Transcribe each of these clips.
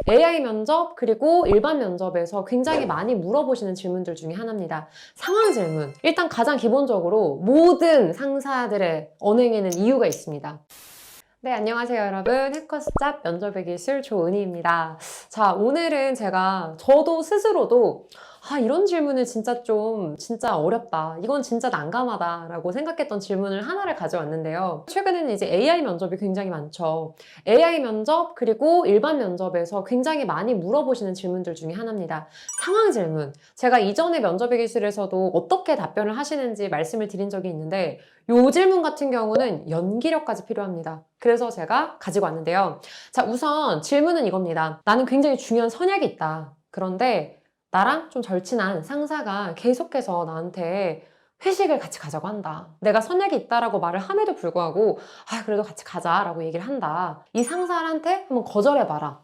AI 면접 그리고 일반 면접에서 굉장히 많이 물어보시는 질문들 중에 하나입니다. 상황 질문. 일단 가장 기본적으로 모든 상사들의 언행에는 이유가 있습니다. 네, 안녕하세요, 여러분. 해커스잡 면접의 기술 조은희입니다. 자, 오늘은 저도 스스로도 이런 질문은 진짜 어렵다. 이건 진짜 난감하다. 라고 생각했던 질문을 하나를 가져왔는데요. 최근에는 이제 AI 면접이 굉장히 많죠. AI 면접, 그리고 일반 면접에서 굉장히 많이 물어보시는 질문들 중에 하나입니다. 상황 질문. 제가 이전에 면접의 기술에서도 어떻게 답변을 하시는지 말씀을 드린 적이 있는데, 요 질문 같은 경우는 연기력까지 필요합니다. 그래서 제가 가지고 왔는데요. 자, 우선 질문은 이겁니다. 나는 굉장히 중요한 선약이 있다. 그런데 나랑 좀 절친한 상사가 계속해서 나한테 회식을 같이 가자고 한다. 내가 선약이 있다라고 말을 함에도 불구하고 그래도 같이 가자라고 얘기를 한다. 이 상사한테 한번 거절해봐라.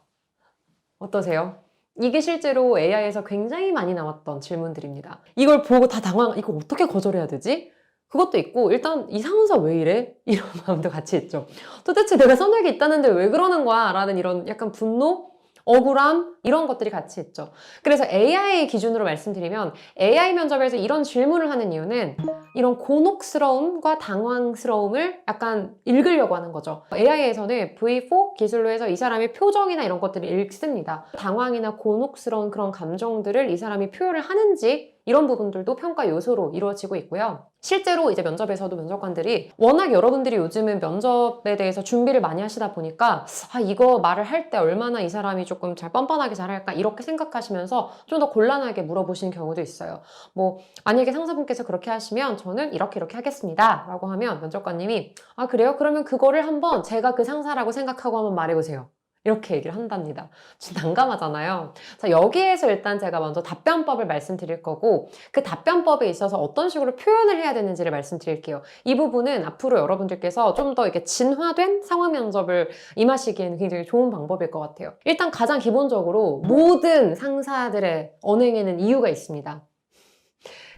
어떠세요? 이게 실제로 AI에서 굉장히 많이 나왔던 질문들입니다. 이걸 보고 다 이거 어떻게 거절해야 되지? 그것도 있고, 일단 이 상사 왜 이래? 이런 마음도 같이 있죠. 도대체 내가 선약이 있다는데 왜 그러는 거야? 라는 이런 약간 분노? 억울함? 이런 것들이 같이 있죠. 그래서 AI 기준으로 말씀드리면 AI 면접에서 이런 질문을 하는 이유는 이런 곤혹스러움과 당황스러움을 약간 읽으려고 하는 거죠. AI에서는 V4 기술로 해서 이 사람의 표정이나 이런 것들을 읽습니다. 당황이나 곤혹스러운 그런 감정들을 이 사람이 표현을 하는지 이런 부분들도 평가 요소로 이루어지고 있고요. 실제로 이제 면접에서도 면접관들이 워낙 여러분들이 요즘은 면접에 대해서 준비를 많이 하시다 보니까 이거 말을 할 때 얼마나 이 사람이 조금 잘 뻔뻔하게 잘할까 이렇게 생각하시면서 좀 더 곤란하게 물어보시는 경우도 있어요. 뭐 만약에 상사분께서 그렇게 하시면 저는 이렇게 하겠습니다 라고 하면 면접관님이 그래요? 그러면 그거를 한번 제가 그 상사라고 생각하고 한번 말해보세요. 이렇게 얘기를 한답니다. 진짜 난감하잖아요. 자, 여기에서 일단 제가 먼저 답변법을 말씀드릴 거고 그 답변법에 있어서 어떤 식으로 표현을 해야 되는지를 말씀드릴게요. 이 부분은 앞으로 여러분들께서 좀 더 이렇게 진화된 상황 면접을 임하시기에는 굉장히 좋은 방법일 것 같아요. 일단 가장 기본적으로 모든 상사들의 언행에는 이유가 있습니다.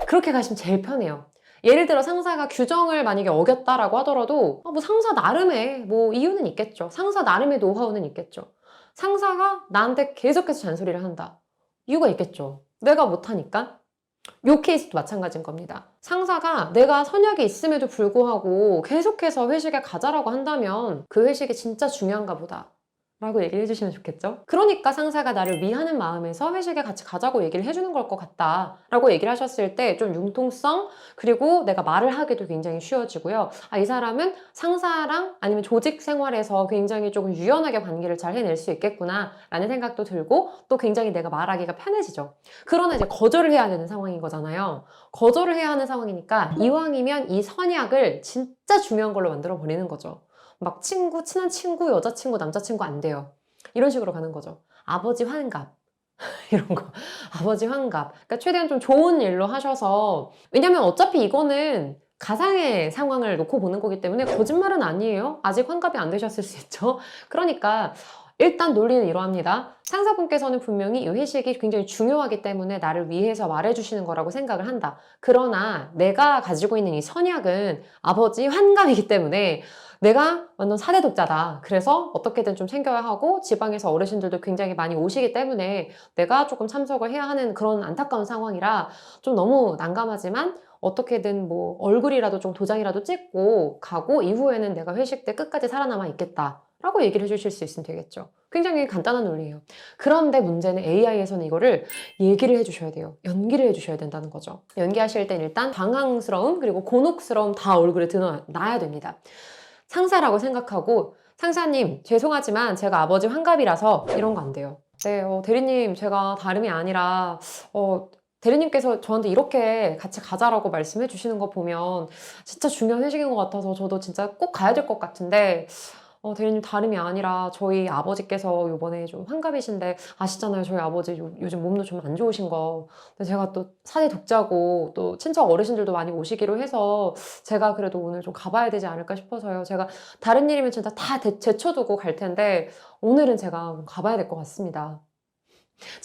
그렇게 가시면 제일 편해요. 예를 들어 상사가 규정을 만약에 어겼다라고 하더라도 뭐 상사 나름의 뭐 이유는 있겠죠. 상사 나름의 노하우는 있겠죠. 상사가 나한테 계속해서 잔소리를 한다. 이유가 있겠죠. 내가 못하니까. 요 케이스도 마찬가지인 겁니다. 상사가 내가 선약이 있음에도 불구하고 계속해서 회식에 가자라고 한다면 그 회식이 진짜 중요한가 보다. 라고 얘기를 해주시면 좋겠죠? 그러니까 상사가 나를 위하는 마음에서 회식에 같이 가자고 얘기를 해주는 걸 것 같다 라고 얘기를 하셨을 때 좀 융통성 그리고 내가 말을 하기도 굉장히 쉬워지고요. 이 사람은 상사랑 아니면 조직 생활에서 굉장히 조금 유연하게 관계를 잘 해낼 수 있겠구나 라는 생각도 들고 또 굉장히 내가 말하기가 편해지죠. 그러나 이제 거절을 해야 되는 상황인 거잖아요. 거절을 해야 하는 상황이니까 이왕이면 이 선약을 진짜 중요한 걸로 만들어 버리는 거죠. 막 친한 친구, 여자친구, 남자친구 안 돼요. 이런 식으로 가는 거죠. 아버지 환갑. 이런 거. 아버지 환갑. 그러니까 최대한 좀 좋은 일로 하셔서, 왜냐면 어차피 이거는 가상의 상황을 놓고 보는 거기 때문에 거짓말은 아니에요. 아직 환갑이 안 되셨을 수 있죠. 그러니까 일단 논리는 이러합니다. 상사분께서는 분명히 이 회식이 굉장히 중요하기 때문에 나를 위해서 말해주시는 거라고 생각을 한다. 그러나 내가 가지고 있는 이 선약은 아버지 환갑이기 때문에 내가 완전 4대 독자다. 그래서 어떻게든 좀 챙겨야 하고 지방에서 어르신들도 굉장히 많이 오시기 때문에 내가 조금 참석을 해야 하는 그런 안타까운 상황이라 좀 너무 난감하지만 어떻게든 뭐 얼굴이라도 좀 도장이라도 찍고 가고 이후에는 내가 회식 때 끝까지 살아남아 있겠다. 라고 얘기를 해주실 수 있으면 되겠죠. 굉장히 간단한 논리예요. 그런데 문제는 AI에서는 이거를 얘기를 해주셔야 돼요. 연기를 해주셔야 된다는 거죠. 연기하실 땐 일단 당황스러움 그리고 곤혹스러움 다 얼굴에 드러나야 됩니다. 상사라고 생각하고 상사님 죄송하지만 제가 아버지 환갑이라서 이런 거 안 돼요. 네, 대리님 제가 다름이 아니라 대리님께서 저한테 이렇게 같이 가자라고 말씀해 주시는 거 보면 진짜 중요한 회식인 것 같아서 저도 진짜 꼭 가야 될 것 같은데 대리님 다름이 아니라 저희 아버지께서 요번에 좀 환갑이신데 아시잖아요. 저희 아버지 요즘 몸도 좀 안 좋으신 거. 근데 제가 또 사대 독자고 또 친척 어르신들도 많이 오시기로 해서 제가 그래도 오늘 좀 가봐야 되지 않을까 싶어서요. 제가 다른 일이면 진짜 다 제쳐두고 갈 텐데 오늘은 제가 가봐야 될 것 같습니다.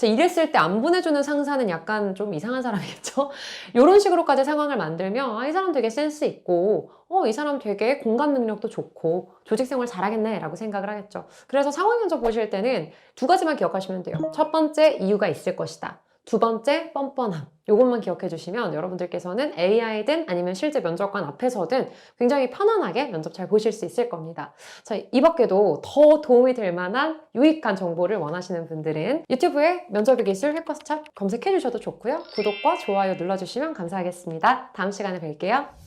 이랬을 때 안 보내주는 상사는 약간 좀 이상한 사람이겠죠? 이런 식으로까지 상황을 만들면 이 사람 되게 센스 있고 이 사람 되게 공감 능력도 좋고 조직 생활 잘하겠네 라고 생각을 하겠죠. 그래서 상황 면접 보실 때는 두 가지만 기억하시면 돼요. 첫 번째, 이유가 있을 것이다. 두 번째, 뻔뻔함. 이것만 기억해 주시면 여러분들께서는 AI든 아니면 실제 면접관 앞에서든 굉장히 편안하게 면접 잘 보실 수 있을 겁니다. 자, 이 밖에도 더 도움이 될 만한 유익한 정보를 원하시는 분들은 유튜브에 면접의 기술 해커스탑 검색해 주셔도 좋고요. 구독과 좋아요 눌러주시면 감사하겠습니다. 다음 시간에 뵐게요.